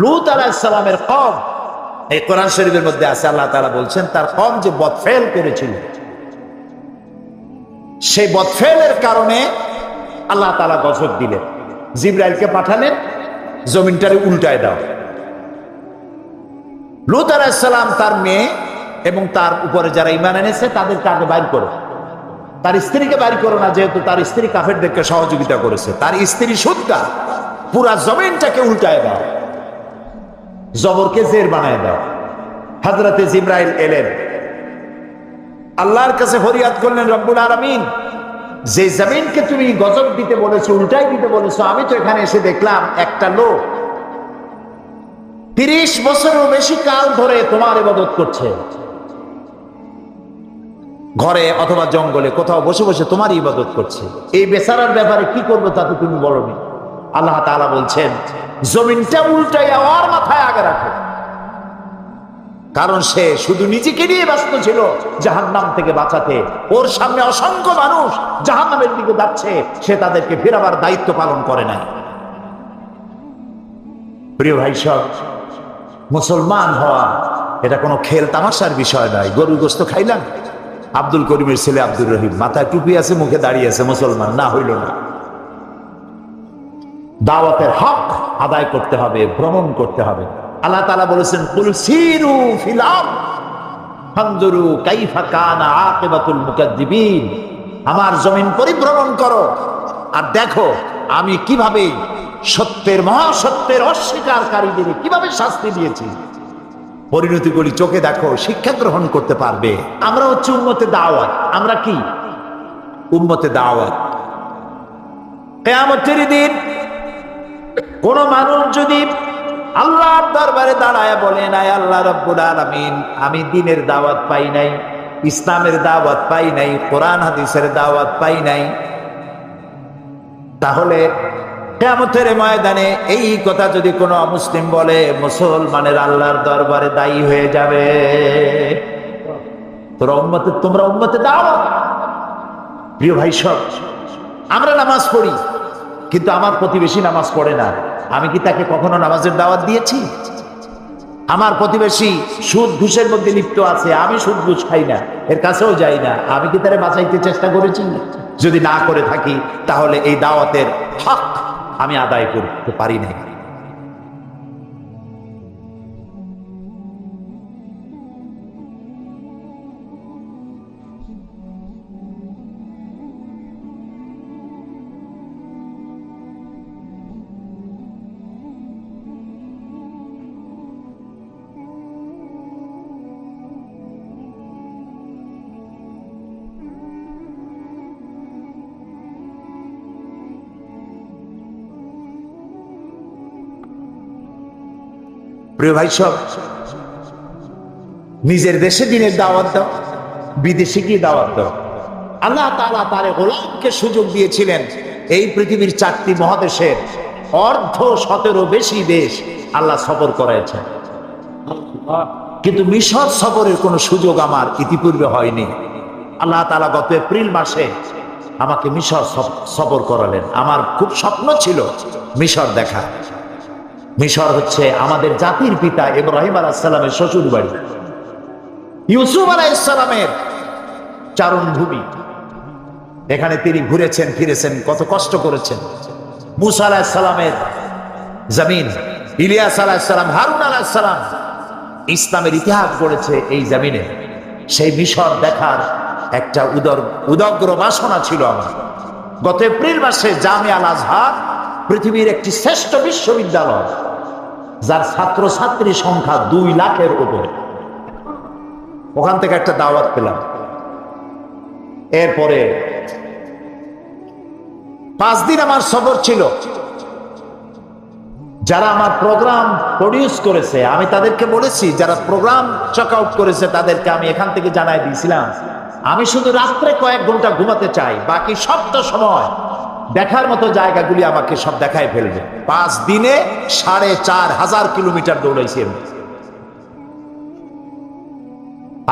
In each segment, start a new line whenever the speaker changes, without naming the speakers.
লূত আলাইহিস সালামের কওম, এই কোরআন শরীফের মধ্যে আছে, আল্লাহ তাআলা বলছেন তার কওম যে বদফেল করেছিল, সেই বদফেলের কারণে আল্লাহ তাআলা গজব দিলেন, জিবরাইলকে পাঠালেন জমিনটারে উল্টায় দাও। লূত আলাইহিস সালাম তার মেয়ে এবং তার উপরে যারা ঈমান এনেছে তাদেরকে আগে বাইর করো, তার স্ত্রীকে বাইর করো না, যেহেতু তার স্ত্রী কাফেরদেরকে সহযোগিতা করেছে, তার স্ত্রী সুদকা, পুরা জমিনটাকে উল্টায় দাও, জবরকে জের বানায় দাও। হযরতে জিবরাইল এলেন, আল্লাহর কাছে ফরিয়াদ করলেন, রব্বুল আলামিন, যে জমিনকে তুমি গজব দিতে বলেছো, উল্টাই দিতে বলেছো, আমি তো এখানে এসে দেখলাম একটা লোক 30 বছরেরও বেশি কাল ধরে তোমার ইবাদত করছে, ঘরে অথবা জঙ্গলে কোথাও বসে বসে তোমার ইবাদত করছে, এই বেচারার ব্যাপারে কি করবো তা তো তুমি বলোনি। আল্লাহ তাআলা বলছেন জমিনটা উল্টাইয়া ওর মাথায় আগে রাখো, কারণ সে শুধু নিজেকে নিয়ে ব্যস্ত ছিল জাহান্নাম থেকে বাঁচাতে, ওর সামনে অসংখ্য মানুষ জাহান্নামের দিকে যাচ্ছে, সে তাদেরকে ফেরাবার দায়িত্ব পালন করে নাই। প্রিয় ভাই সব, মুসলমান হওয়া এটা কোনো খেল তামাশার বিষয় নয়। গরুর গোশত খাইলাম, আব্দুল করিমের ছেলে আব্দুর রহিম, মাথায় টুপি আছে, মুখে দাঁড়িয়ে আছে, মুসলমান না হইল না। দাওয়াতের হক আদায় করতে হবে, ভ্রমণ করতে হবে। আল্লাহ তাআলা বলেছেন কুল সিরু ফিল আরদ ফানজুরু কাইফা কানা আকিবাতুল মুকাজ্জিবিন, আমার জমিন পরিভ্রমণ করো আর দেখো আমি কিভাবে সত্যের, মহাসত্যের অস্বীকারীদের কিভাবে শাস্তি দিয়েছি। পরিণতিগুলি চোখে দেখো, শিক্ষা গ্রহণ করতে পারবে। আমরা হচ্ছে উম্মতে দাওয়াত। আমরা কি উম্মতে দাওয়াত? কিয়ামতের দিন কোন মানুষ যদি আল্লাহর দরবারে দাঁড়ায় বলে নাই, আল্লাহ রাব্বুল আলামিন, আমি দ্বীনের দাওয়াত পাই নাই, ইসলামের দাওয়াত পাই নাই, কোরআন হাদিসের দাওয়াত পাই নাই, তাহলে কিয়ামতের ময়দানে এই কথা যদি কোনো মুসলিম বলে, মুসলমানের আল্লাহর দরবারে দায়ী হয়ে যাবে। তোমরা উম্মতে দাওয়াত। প্রিয় ভাই সব, আমরা নামাজ পড়ি, কিন্তু আমার প্রতিবেশী নামাজ পড়ে না, আমি কি তাকে কখনো নামাজের দাওয়াত দিয়েছি? আমার প্রতিবেশী সুদ ঘুষের মধ্যে লিপ্ত আছে, আমি সুদ ঘুষ খাই না, এর কাছেও যাই না, আমি কি তারে বাঁচাইতে চেষ্টা করেছি? যদি না করে থাকি তাহলে এই দাওয়াতের হক আমি আদায় করতে পারি না। প্রিয় ভাই সব, নিজের দেশে দ্বীনের দাওয়াত দাও, বিদেশে গিয়ে দাওয়াত দাও। আল্লাহ তাআলা তার গোলামকে সুযোগ দিয়েছিলেন এই পৃথিবীর 4টি মহাদেশের 1/17 বেশি দেশ আল্লাহ সফর করাইছেন, কিন্তু মিশর সফরের কোনো সুযোগ আমার ইতিপূর্বে হয়নি। আল্লাহ তাআলা গত এপ্রিল মাসে আমাকে মিশর সফর করালেন। আমার খুব স্বপ্ন ছিল মিশর দেখা। মিশর হচ্ছে আমাদের জাতির পিতা ইব্রাহিম আলাইহিস সালামের শ্বশুর বাড়ি, ইউসুফ আলাইহিস সালামের চারণভূমি। এখানে তিনি ঘুরেছেন ফিরেছেন, কত কষ্ট করেছেন। মুসা আলাইহিস সালামের জমিন, ইলিয়াস আলাইহিস সালাম, হারুন আলাইহিস সালাম ইসলামের ইতিহাস গড়েছে এই জমিনে। সেই মিশর দেখার একটা উদগ্র বাসনা ছিল আমার। গত এপ্রিল মাসে জামিয়া আল আজহার, পৃথিবীর একটি শ্রেষ্ঠ বিশ্ববিদ্যালয়, যার ছাত্রছাত্রী সংখ্যা 2 লাখের উপরে, ওখান থেকে একটা দাওয়াত পেলাম। এরপরে 5 দিন আমার সফর ছিল। যারা আমার প্রোগ্রাম প্রডিউস করেছে আমি তাদেরকে বলেছি, যারা প্রোগ্রাম চেক আউট করেছে তাদেরকে আমি এখান থেকে জানাই দিয়েছিলাম, আমি শুধু রাত্রে কয়েক ঘন্টা ঘুমাতে চাই, বাকি সবটা সময় দেখার মতো জায়গাগুলি আমাকে সব দেখায় ফেলবে। 5 দিনে 4500 কিলোমিটার দৌড়াইছি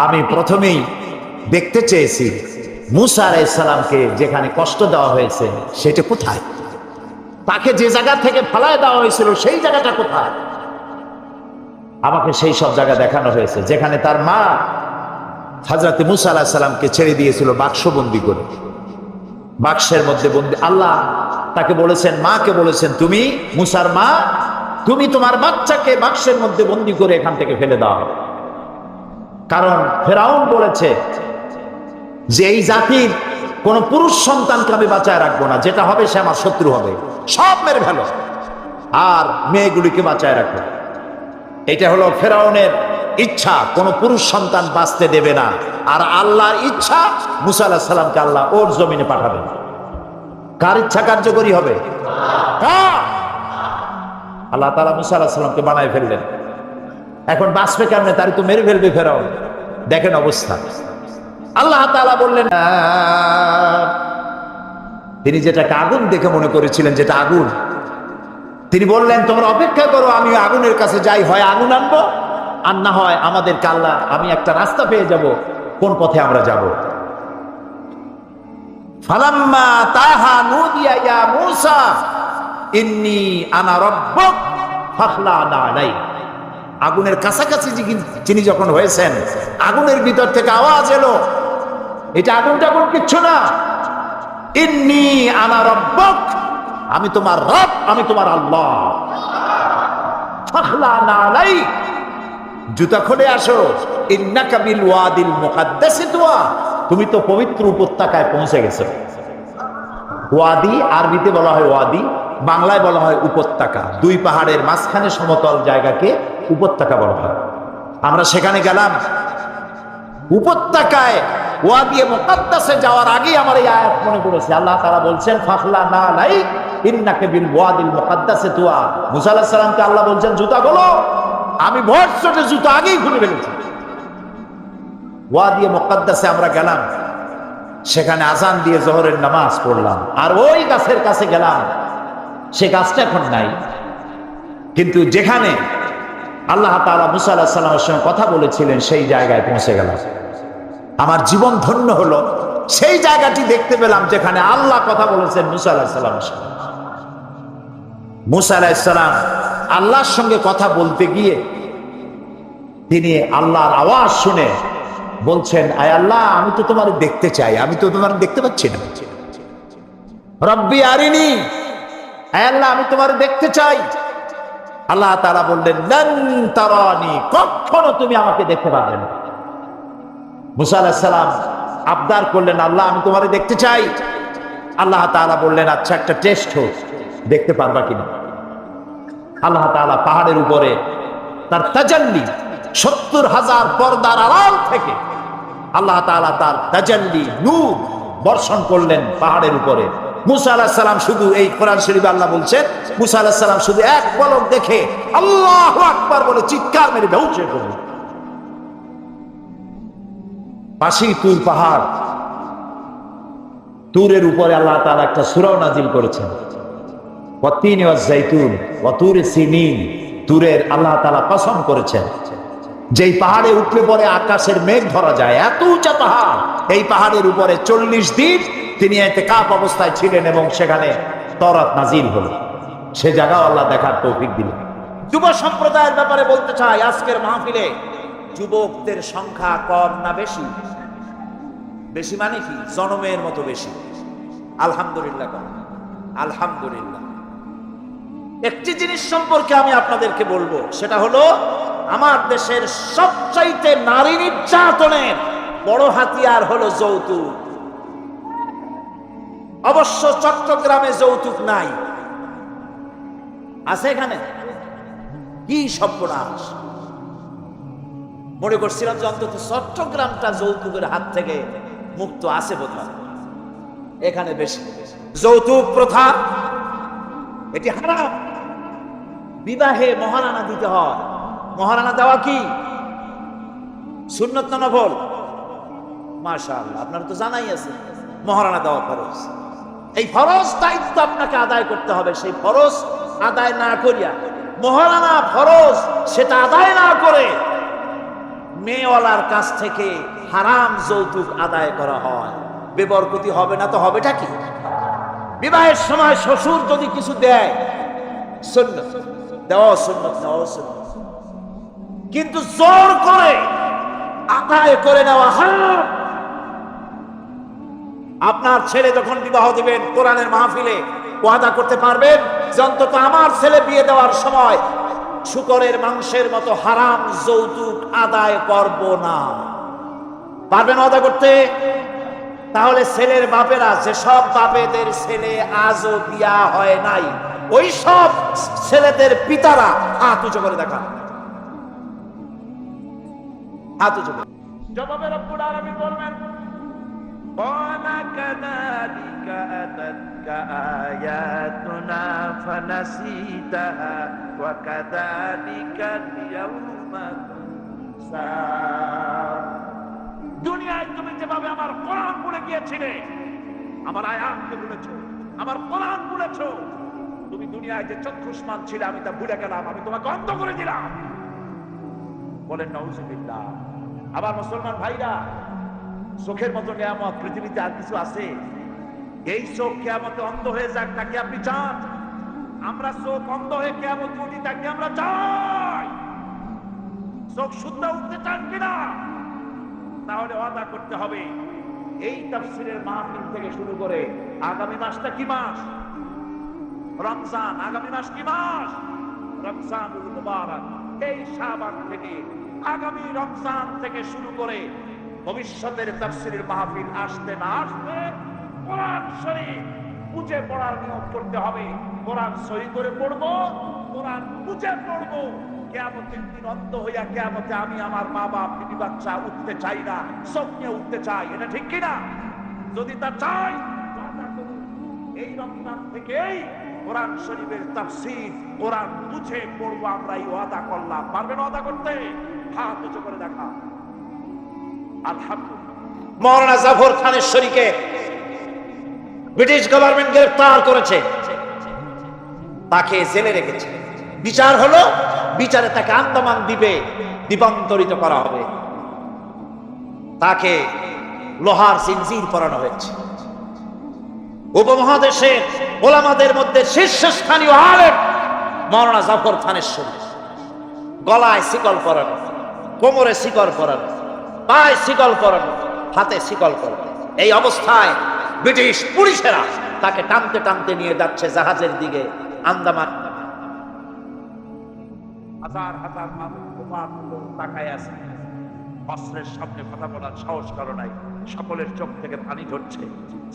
আমি। প্রথমেই দেখতে চেয়েছি মুসা আলাইহিস সালামকে যেখানে কষ্ট দেওয়া হয়েছে সেটা কোথায়, তাকে যে জায়গা থেকে ফালায় দেওয়া হয়েছিল সেই জায়গাটা কোথায়। আমাকে সেই সব জায়গা দেখানো হয়েছে যেখানে তার মা হযরত মুসা আলাইহিস সালামকে ছেড়ে দিয়েছিল বাক্সবন্দি করে। বাক্সের মধ্যে বন্দি। আল্লাহ তাকে বলেছেন, মাকে বলেছেন, তুমি মুসার মা, তুমি তোমার বাচ্চাকে বাক্সের মধ্যে বন্দি করে এখান থেকে ফেলে দাও। কারণ ফেরাউন বলেছে যে এই জাতির কোন পুরুষ সন্তানকে আমি বাঁচায় রাখবো না, যেটা হবে সে আমার শত্রু হবে, সব মেরে ফেলো, আর মেয়েগুলিকে বাঁচায় রাখো। এটা হলো ফেরাউনের ইচ্ছা, কোন পুরুষ সন্তান বাঁচতে দেবে না। আর আল্লাহর ইচ্ছা, মুসা আলাইহিস সালামকে আল্লাহ ওর জমিনে পাঠাবেন। কার ইচ্ছা কার্যকরী হবে? আল্লাহ তাআলা মুসা আলাইহিস সালামকে বানায় ফেললেন। এখন বাঁচবে কেমনে? তার তো মেরে ফেলবে ফেরাউন। দেখেন অবস্থা। আল্লাহ তাআলা বললেন, তিনি যেটাকে আগুন দেখে মনে করেছিলেন যেটা আগুন, তিনি বললেন তোমরা অপেক্ষা করো, আমি আগুনের কাছে যাই, হয় আগুন আনবো আর না হয় আমাদেরকে আল্লাহ, আমি একটা রাস্তা পেয়ে যাব কোন পথে আমরা যাব। ফালাম্মা তাহা নুদিয়া ইয়া মূসা ইন্নী আনা রাব্বুক ফাখলা'না আলাইক। আগুনের কাছাকাছি যিনি যখন হয়েছেন, আগুনের ভিতর থেকে আওয়াজ এলো, এটা আগুন টাগুন কিচ্ছু না, ইন্নী আনা রাব্বুক, আমি তোমার রব, আমি তোমার আল্লাহ। ফাখলা'না আলাইক, জুতা খুলে আসো, ইন্নাকা বিল ওয়াদিল মুকাদ্দাসি তুয়া, তুমি তো পবিত্র উপত্যকায় পৌঁছে গেছো। ওয়াদি আরবিতে বলা হয় ওয়াদি, বাংলায় বলা হয় উপত্যকা। দুই পাহাড়ের মাঝখানে সমতল জায়গাকে উপত্যকা বলা হয়। আমরা সেখানে গেলাম। উপত্যকায় ওয়াদি মুকাদ্দাসে যাওয়ার আগে আমার এই আয়াত মনে পড়েছে। আল্লাহ তাআলা বলছেন ফাখলা'না আলাইক ইন্নাকা বিল ওয়াদিল মুকাদ্দাসি তুয়া। মুসা আলাইহিস সালামকে আল্লাহ বলছেন জুতা খোলো, আমি ভোর চটে জুতা আগেই খুলে ফেলেছি। ওয়াদি মুকাদ্দাসে আমরা গেলাম, সেখানে আজান দিয়ে জোহরের নামাজ পড়লাম। আর ওই গাছের কাছে গেলাম, সে গাছটা এখন নাই, কিন্তু যেখানে আল্লাহ তাআলা মুসা আলাইহিস সালামের সঙ্গে কথা বলেছিলেন সেই জায়গায় পৌঁছে গেলাম। আমার জীবন ধন্য হলো, সেই জায়গাটি দেখতে পেলাম যেখানে আল্লাহ কথা বলেছেন মুসা আলাইহিস সালামের সঙ্গে। মুসা আলাইহিস সালাম আল্লাহর সঙ্গে কথা বলতে গিয়ে তিনি আল্লাহর আওয়াজ শুনে বলছেন, আয় আল্লাহ, আমি তো তোমার দেখতে চাই, আমি তো তোমার দেখতে পাচ্ছি না। রব্বি আরিনি, আয় আল্লাহ, আমি তোমার দেখতে চাই। আল্লাহ তাআলা বললেন, লান তারানি, কখনো তুমি আমাকে দেখতে পারবে না। মুসা আলাইহিস সালাম আবদার করলেন, আল্লাহ, আমি তোমারে দেখতে চাই। আল্লাহ তাআলা বললেন, আচ্ছা, একটা টেস্ট হোক, দেখতে পারবা কিনা। আল্লাহ তাআলা পাহাড়ের উপরে তার তাজাল্লি, ৭০,০০০ পর্দার আড়াল থেকে আল্লাহ তাআলা তার তাজাল্লি নূর বর্ষণ করলেন পাহাড়ের উপরে। মুসা আলাইহিস সালাম শুধু, এই কোরআন শরীফে আল্লাহ বলছেন, মুসা আলাইহিস সালাম শুধু এক পলক দেখে আল্লাহু আকবার বলে চিৎকার মেরে ধ্বংসে পড়লেন। পাশেই তুর পাহাড়, তুরের উপরে আল্লাহ তাআলা একটা সূরা নাজিল করেছেন, ওয়াতিন ওয়াজ জাইতুন ওয়া তুরে সিনিন। তুরের আল্লাহ তাআলা কসম করেছেন, যেই পাহাড়ে উঠলে পরে আকাশের মেঘ ধরা যায়, এত উঁচা পাহাড়। এই পাহাড়ের উপরে ৪০ দিন তিনি ইতিকাফ অবস্থায় ছিলেন এবং সেখানে তওরাত নাজিল হলো। সে জায়গাও আল্লাহ দেখার তৌফিক দিলেন। যুব সম্প্রদায়ের ব্যাপারে বলতে চাই, আজকের মাহফিলে যুবকদের সংখ্যা কম না বেশি? বেশি মানে কি? জনমের মতো বেশি। আলহামদুলিল্লাহ, আলহামদুলিল্লাহ। একটি জিনিস সম্পর্কে আমি আপনাদেরকে বলবো, সেটা হলো আমার দেশের সবচাইতে নারী নির্যাতনের বড় হাতিয়ার হলো যৌতুক। অবশ্য চট্টগ্রামে যৌতুক নাই, আছে এখানে? কি সর্বনাশ! মনে করছিলাম যে অন্তত চট্টগ্রামটা যৌতুকের হাত থেকে মুক্ত আছে বোধহয়। এখানে বেশি যৌতুক প্রথা, এটি হারাম। বিবাহে মহারানা দিতে হয়। মহারানা দেওয়া কি সুন্নত না নফল? মাশাআল্লাহ, আপনার তো জানাই আছে মহারানা দেওয়া ফরজ। এই ফরজ দায়িত্ব আপনাকে আদায় করতে হবে। সেই ফরজ আদায় না করিয়া, মহারানা ফরজ সেটা আদায় না করে মেয়েওয়ালার কাছ থেকে হারাম যৌতুক আদায় করা হয়, বেবরকতি হবে না তো হবেটা কি? বিবাহের সময় শ্বশুর যদি কিছু দেয়, সুন্নত দেওয়া সুন্নত, নেওয়া সুন্নত। কিন্তু জোর করে আদায় করে নেওয়া হারাম। আপনার ছেলে যখন বিবাহ দিবেন কোরআনের মাহফিলে ওয়াদা করতে পারবেন যে অন্তত আমার ছেলে বিয়ে দেওয়ার সময় শুকরের মাংসের মতো হারাম যৌতুক আদায় করব না? পারবেন ওয়াদা করতে? তাহলে ছেলের বাপেরা, যে সব বাপেদের ছেলে আজও বিয়া হয় নাই, ওই সব ছেলেদের পিতারা হাত উঁচু করে দেখান, হাত উঁচু করে। জবাবে রব্বুল আলামিন বলবেন قال كذلك أتتك آياتنا فنسيتها وكذلك اليوم تنسى। দুনিয়ায় তুমি যেভাবে আমার কোরআন ভুলে গিয়েছিলে, আমার আয়াতকে ভুলেছো, আমার কোরআন ভুলেছো, তুমি দুনিয়ায় যে চক্ষুষ্মান ছিলে আমি তা ভুলে গেলাম, আমি তোমাকে অন্ধ করে দিলাম। বলেন নাউজুবিল্লাহ। আবার মুসলমান ভাইরা, চোখের মতো নিয়ামত পৃথিবীতে আর কিছু আছে? এই চোখ কিয়ামতে অন্ধ হয়ে যাক, তাকে আপনি চান? আমরা চোখ অন্ধ হয়ে কিয়ামত উঠি, তাকে আমরা চাই? চোখ শুদ্ধ উঠতে চান কিনা? তাহলে ওয়াদা করতে হবে, এই তাফসীরের মাহফিল থেকে শুরু করে আগামী মাসটা কি মাস? রমজান। আগামী মাস কি মাস? রমজানুল মুবারক। এই শাবান থেকে, আগামী রমজান থেকে শুরু করে ভবিষ্যতের তাফসীরের মাহফিল আসতে না আসতে কোরআন শরীফ বুঝে পড়ার নিয়ম করতে হবে। কোরআন সহি করে পড়বো, কোরআন বুঝে পড়বো। কিয়ামতের দিন অন্ধ হইয়া কিয়ামতে আমি আমার মা বাপ বিবি বাচ্চা উঠতে চাই না, চোখ নিয়ে উঠতে চাই। এটা ঠিক কিনা? যদি তা চাই, এই রমজান থেকেই কোরআন শরীফের তাফসীর কোরআন বুঝে পড়বো। আমরা এই ওয়াদা করলাম। পারবেন ওয়াদা করতে? হাত উঁচু করে দেখা। আলহামদুলিল্লাহ। মাওলানা জাফর থানেশ্বরীকে ব্রিটিশ গভর্নমেন্ট গ্রেফতার করেছে, তাকে জেলে রেখেছে। বিচার হলো, বিচারে তাকে আন্দামান দ্বীপে দ্বীপান্তরিত করা হবে। তাকে লোহার জিনজির পরানো হয়েছে। উপমহাদেশের ওলামাদের মধ্যে শীর্ষস্থানীয় আলেম মাওলানা জাফর থানেশ্বরী। গলায় শিকল পরানো, কোমরে শিকল পরানো, পায়ে শিকল পরানো, হাতে শিকল পরানো। এই অবস্থায় ব্রিটিশ পুলিশেরা তাকে টানতে টানতে নিয়ে যাচ্ছে জাহাজের দিকে আন্দামান। হাজার হাজার মানুষ তাকায় আছে, অস্ত্রের সামনে কথা বলার সাহস কারো নাই। সকলের চোখ থেকে পানি ঝরছে।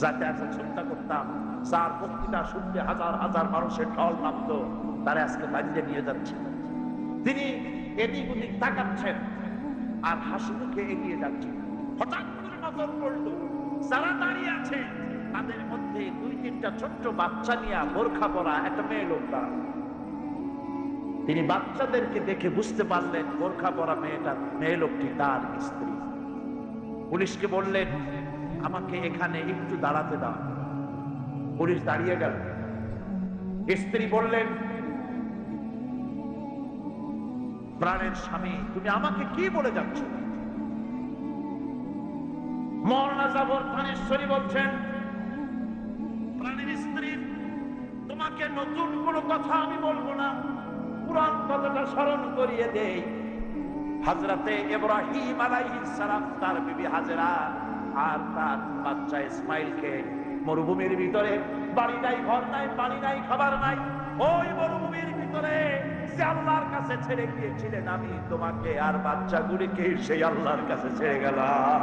যাতে আজকে চিন্তা করতাম, যার বক্তৃতা শুনতে হাজার হাজার মানুষের ঢল নামতো, তারা আজকে বাড়িতে নিয়ে যাচ্ছে। তিনি এদিক ওদিক তাকাচ্ছেন আর হাসি মুখে এগিয়ে যাচ্ছেন। হঠাৎ করে নজর পড়ল, যারা দাঁড়িয়ে আছে তাদের মধ্যে দুই তিনটা ছোট্ট বাচ্চা নিয়ে বোরখা পরা একটা মেয়ে লোক দাঁড়ানো। তিনি বাচ্চাদেরকে দেখে বুঝতে পারলেন বোরখা পরা মেয়ে লোকটি তার স্ত্রী। পুলিশকে বললেন, আমাকে এখানে একটু দাঁড়াতে দাও। পুলিশ দাঁড়িয়ে গেল। স্ত্রী বললেন, প্রাণের স্বামী, তুমি আমাকে কি বলে যাচ্ছ? মাওলানা জাফর থানেশ্বরী বলছেন, প্রাণের স্ত্রী, তোমাকে নতুন কোনো কথা আমি বলবো না, পুরান কথাটা স্মরণ করিয়ে দেই। হযরতে ইব্রাহিম আলাইহিস সালাম তার বিবি হাজেরা আর তার বাচ্চা ইসমাইলকে মরুভূমির ভিতরে, বাড়ি নাই, ঘর নাই, পানি নাই, খাবার নাই, ওই মরুভূমির ভিতরে যে আল্লাহর কাছে ছেড়ে গিয়েছিলেন, আমি তোমাকে আর বাচ্চাগুলিকে সেই আল্লাহর কাছে ছেড়ে গেলাম।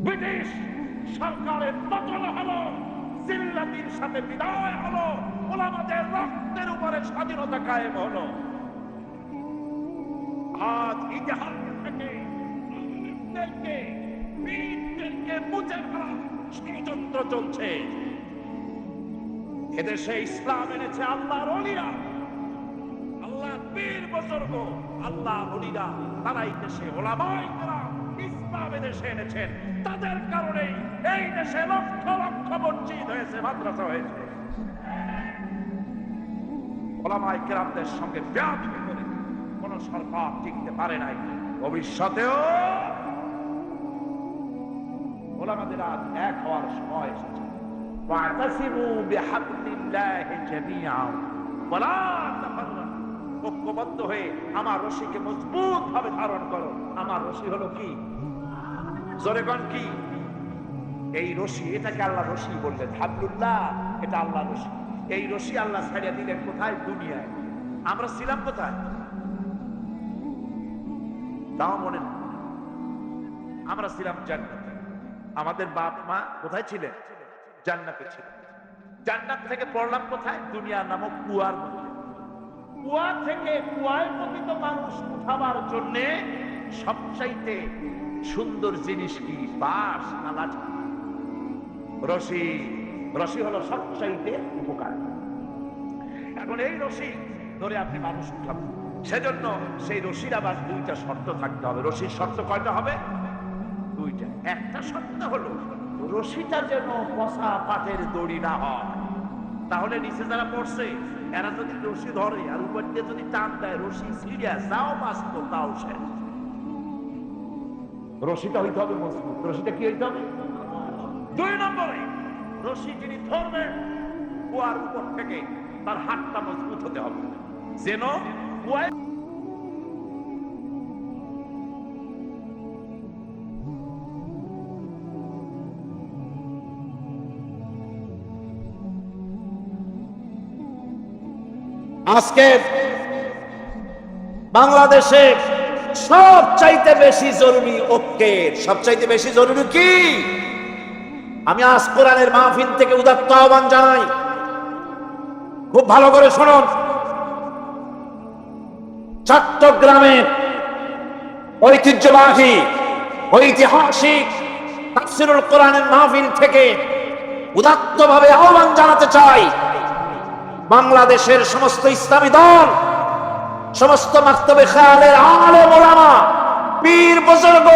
ব্রিটিশ সরকারের পতন হলো, জিল্লাতির সাথে বিদায় হলো, ওলামাদের রক্তের উপরে স্বাধীনতা কায়েম হলো। আজ ইতিহাস থেকে বীরদেরকে মুছে ফেলার ষড়যন্ত্র চলছে। এদেশে ইসলাম এনেছে আল্লাহর ওলিরা, আল্লাহর পীর বুজুর্গ, আল্লাহর ওলিরা, তারাই দেশে ওলামায়ে কেরাম ইসলাম এদেশে এনেছেন। তাদের কারণে এই দেশে লক্ষ লক্ষ মসজিদ হয়েছে, মাদ্রাসা হয়েছে। ওলামায়ে কেরামদের সঙ্গে ব্যাধি করে কোন সরকার টিকতে পারে নাই। ভবিষ্যতেও ওলামাদের আজ এক হওয়ার সময় এসেছে। ওয়াতাসিমু বিহাবলিল্লাহি জামিআ ওয়ালা তাফাররাকু। ঐক্যবদ্ধ হয়ে আমার রশিকে মজবুত ভাবে ধারণ করো। আমার রশি হলো কি? জোরে কোন কি? এই রশি, এটাকে আল্লাহ রশি বললেন, হাবলুল্লাহ, এটা আল্লাহ রশি। এই রশি আল্লাহ ছাড়িয়ে দিলেন কোথায়? দুনিয়ায়। আমরা ছিলাম কোথায়? তাও মনে না, আমরা ছিলাম জান্নাতে। আমাদের বাপ মা কোথায় ছিলেন? জান্নাতে ছিলেন। জান্নাত থেকে পড়লাম কোথায়? দুনিয়া নামক কুয়ার মধ্যে। কুয়া থেকে কুয়ায় পতিত মানুষ উঠাবার জন্য সবচাইতে সুন্দর জিনিস কি? বাঁশ না লাঠি? রশি। রশি হলো সবচাইতে উপকার। এখন এই রশি ধরে আপনি মানুষ উঠাবেন, সেজন্য সেই রশির আবার দুইটা শর্ত থাকতে হবে। রশির শর্ত কয়টা হবে? দুইটা। একটা শর্ত হলো রশিটা যেন পচা পাটের দড়ি না হয়, তাহলে নিচে যারা পড়ছে এরা যদি রশি ধরে আর উপর দিয়ে যদি টান দেয়, রশি সিরিয়াস, যাও বাঁচতো তাও শেষ। রশিটা হইতে হবে মজবুত। রশিটা কি হইতে হবে? দুই নম্বরে, রশি যিনি ধরবেন কুয়ার উপর থেকে তার হাতটা মজবুত হতে হবে, যেন কুয়ায় আজকে বাংলাদেশে সবচাইতে বেশি জরুরি ঐক্যের, সবচাইতে বেশি জরুরি কি? আমি আজ কোরআনের মাহফিল থেকে উদাত্ত আহ্বান জানাই, খুব ভালো করে শুনুন। চট্টগ্রামের ঐতিহ্যবাহী ঐতিহাসিক তাফসীরুল কোরআনের মাহফিল থেকে উদাত্তভাবে আহ্বান জানাতে চাই, বাংলাদেশের সমস্ত ইসলামী দল, সমস্ত মাকতবে খেয়ালের আলেম ওলামা, পীর বুজুর্গ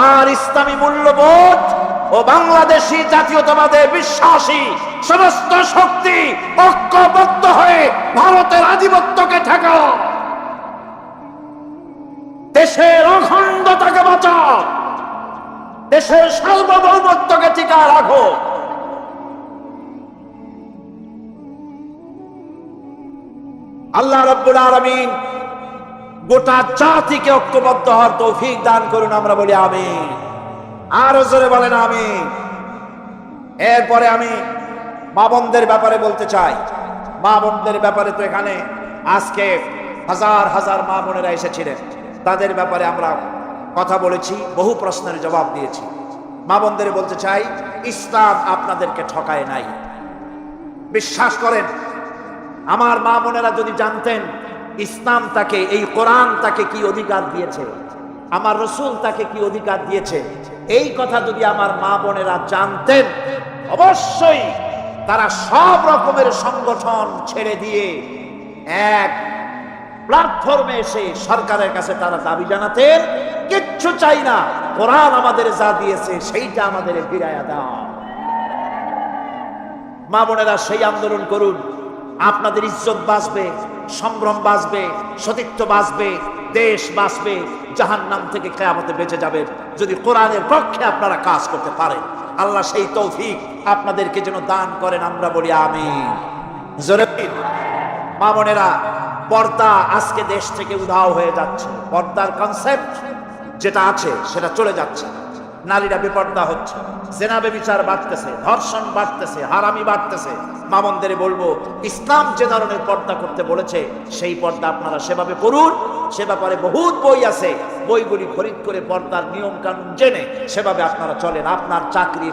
আর ইসলামী মূল্যবোধ ও বাংলাদেশী জাতীয়তাবাদে বিশ্বাসী সমস্ত শক্তি ঐক্যবদ্ধ হয়ে ভারতের আধিপত্যকে ঠেকাও, দেশের অখণ্ডতাকে বাঁচাও, দেশের সার্বভৌমত্বকে টিকা রাখো। আল্লাহ রাব্বুল আলামিন গোটা জাতিকে ঐক্যবদ্ধ হওয়ার তৌফিক দান করুন, আমরা বলি আমিন। আরো জোরে বলেন আমিন। এরপরে আমি মা বোনদের ব্যাপারে বলতে চাই। মা বোনদের ব্যাপারে তো এখানে আজকে হাজার হাজার মা বোনেরা এসেছিলেন, তাদের ব্যাপারে আমরা কথা বলেছি, বহু প্রশ্নের জবাব দিয়েছি। মা বোনদের বলতে চাই, ইসলাম আপনাদেরকে ঠকায় নাই। বিশ্বাস করেন, আমার মা বোনেরা যদি জানতেন ইসলাম তাকে, এই কোরআন তাকে কি অধিকার দিয়েছে, আমার রসুল তাকে কি অধিকার দিয়েছে, এই কথা যদি আমার মা বোনেরা জানতেন, অবশ্যই তারা সব রকমের সংগঠন ছেড়ে দিয়ে এক প্ল্যাটফর্মে এসে সরকারের কাছে তারা দাবি জানাতেন, কিচ্ছু চাই না, কোরআন আমাদের যা দিয়েছে সেইটা আমাদের ফিরাইয়া দাও। মা বোনেরা সেই আন্দোলন করুন, আপনাদের ইজ্জত বাঁচবে, সম্ভ্রম বাঁচবে, সতীত্ব বাঁচবে, দেশ বাঁচবে, জাহান্নাম থেকে কিয়ামতে বেঁচে যাবেন যদি কোরআনের পক্ষে আপনারা কাজ করতে পারেন। আল্লাহ সেই তৌফিক আপনাদেরকে যেন দান করেন, আমরা বলি আমিন। জোরে মা বোনেরা, পর্দা আজকে দেশ থেকে উধাও হয়ে যাচ্ছে। পর্দার কনসেপ্ট যেটা আছে সেটা চলে যাচ্ছে, নারীরা বেপর্দা হচ্ছে, জেনা ব্যভিচার বাড়তেছে, ধর্ষণ বাড়তেছে, হারামি বাড়তেছে। মা বোনদের বলবো, ইসলাম যে ধরনের পর্দা করতে বলেছে সেই পর্দা আপনারা সেভাবে করুন। সে ব্যাপারে বহুত বই আছে, বইগুলি খরিদ করে পর্দার নিয়ম কানুন জেনে সেভাবে আপনারা চলেন। আপনার চাকরি